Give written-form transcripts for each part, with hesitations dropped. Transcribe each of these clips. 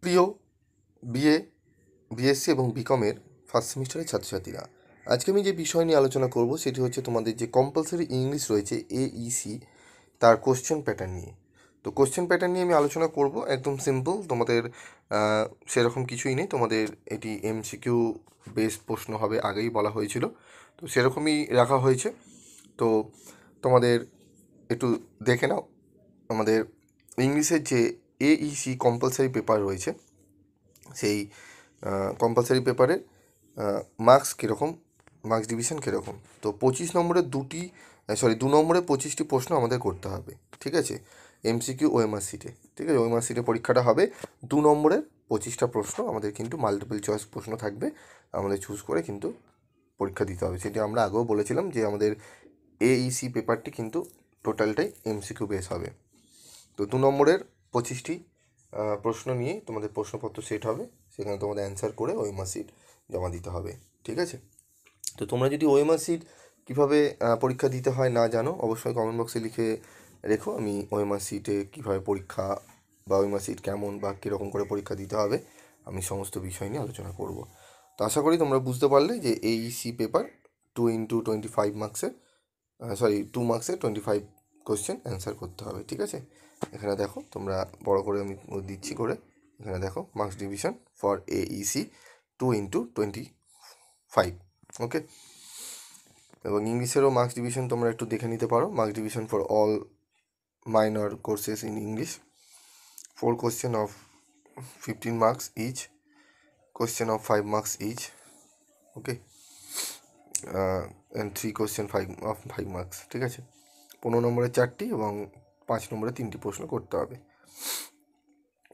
প্রিয় BA, BSc এবং বিকমের first সেমিস্টারের ছাত্রছাত্রীরা, আজকে আমি যে বিষয় নিয়ে আলোচনা করব সেটি হচ্ছে তোমাদের যে কম্পালসারি ইংলিশ রয়েছে এইসি, তার কোশ্চেন প্যাটার্ন নিয়ে। তো কোশ্চেন প্যাটার্ন নিয়ে আমি আলোচনা করব, একদম সিম্পল, তোমাদের সেরকম কিছুই নেই। তোমাদের এটি এমসিকিউ বেসড প্রশ্ন হবে, আগেই বলা হয়েছিল, তো সেরকমই রাখা হয়েছে। তো তোমাদের একটু দেখে নাও, আমাদের ইংলিশের যে এইসি কম্পালসারি পেপার রয়েছে, সেই কম্পালসারি পেপারে মার্কস কীরকম, মার্কস ডিভিশন কীরকম। তো 25 নম্বরের 2 নম্বরে 25টি প্রশ্ন আমাদের করতে হবে, ঠিক আছে, এমসিকিউ ওএমআর সিটে। ঠিক আছে, ওএমআর সিটে পরীক্ষাটা হবে। 2 নম্বরের 25টা প্রশ্ন আমাদের কিন্তু মাল্টিপল চয়েস প্রশ্ন থাকবে, আমাদের চুজ করে কিন্তু পরীক্ষা দিতে হবে। সেটি আমরা আগেও বলেছিলাম যে আমাদের এইসি পেপারটি কিন্তু টোটালটাই এমসিকিউ বেস হবে। তো 2 নম্বরের 25টি প্রশ্ন নিয়ে তোমাদের প্রশ্নপত্র সেট হবে, সেখানে তোমাদের অ্যান্সার করে ওএমআর সিট জমা দিতে হবে, ঠিক আছে। তো তোমরা যদি ওএমআর সিট কীভাবে পরীক্ষা দিতে হয় না জানো, অবশ্যই কমেন্ট বক্সে লিখে রেখো। আমি ওএমআর সিটে কীভাবে পরীক্ষা বা ওএমআর সিট কেমন বা কীরকম করে পরীক্ষা দিতে হবে, আমি সমস্ত বিষয় নিয়ে আলোচনা করব। তো আশা করি তোমরা বুঝতে পারলে যে এইসি পেপার 2x25 মার্কসের 2 মার্কসের 25 কোশ্চেন অ্যান্সার করতে হবে, ঠিক আছে। এখানে দেখো, তোমরা বড় করে আমি দিচ্ছি করে, এখানে দেখো marks division for AEC 2x25, okay. এবং ইংলিশেরও মার্কস ডিভিশন তোমরা একটু দেখে নিতে পারো। Marks division for all minor courses in English, 4 question of 15 marks each, question of 5 marks each, okay, and 3 question 5 marks, ঠিক আছে। 15 নম্বরে 4টি এবং 5 নম্বরে 3টি প্রশ্ন করতে হবে।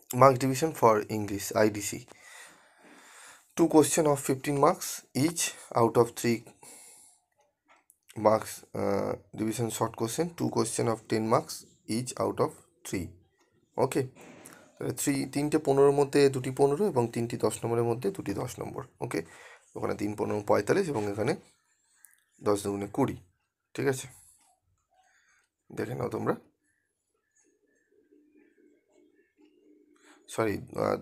Marks division for English IDC, 2 question of 15 marks each out of 3 marks division short question, 2 question of 10 marks each out of 3, okay. 3টে 15-এর মধ্যে 2টি 15 এবং 3টি 10 নম্বরের মধ্যে 2টি 10 নম্বর, ওকে। ওখানে 3 15 45 এবং এখানে 10 দুগুণে 20, ঠিক আছে। দেখে নাও তোমরা,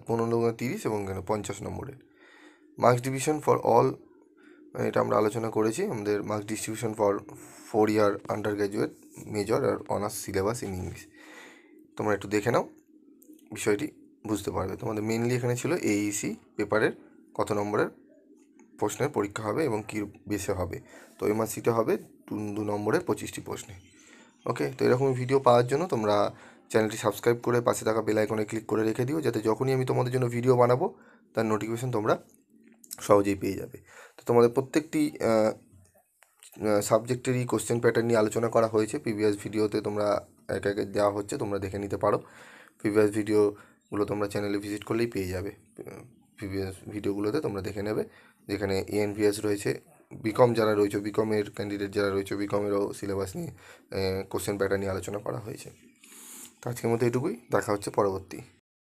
15 30 এবং এখানে 50 নম্বরের। মার্কস ডিভিশন ফর অল, এটা আমরা আলোচনা করেছি। আমাদের marks distribution for 4 year under graduate major আর অনার্স সিলেবাস ইন ইংলিশ। তোমরা একটু দেখে নাও, বিষয়টি বুঝতে পারবে। তোমাদের মেনলি এখানে ছিল এইসি পেপারের কত নম্বরের প্রশ্নের পরীক্ষা হবে এবং কী বেসে হবে। তো ওএমআর সিটে হবে 2 নম্বরের 25টি প্রশ্নে, ওকে। তো এরকমই ভিডিও পাওয়ার জন্য তোমরা চ্যানেলটি সাবস্ক্রাইব করে পাশে থাকা বেল আইকনে ক্লিক করে রেখে দিও, যাতে যখনই আমি তোমাদের জন্য ভিডিও বানাবো তার নোটিফিকেশন তোমরা সহজেই পেয়ে যাবে। তো তোমাদের প্রত্যেকটি সাবজেক্টেরই কোশ্চেন প্যাটার্ন নিয়ে আলোচনা করা হয়েছে প্রিভিয়াস ভিডিওতে, তোমরা এক একে দেওয়া হচ্ছে, তোমরা দেখে নিতে পারো। প্রিভিয়াস ভিডিওগুলো তোমরা চ্যানেলে ভিজিট করলেই পেয়ে যাবে। প্রিভিয়াস ভিডিওগুলোতে তোমরা দেখে নেবে, যেখানে এএনভিএস রয়েছে, বিকম যারা রয়েছে, বিকমের ক্যান্ডিডেট যারা রয়েছে, বিকমেরও সিলেবাস নিয়ে কোশ্চেন প্যাটার্ন নিয়ে আলোচনা করা হয়েছে। তো আজকের মধ্যে এটুকুই, দেখা হচ্ছে পরবর্তী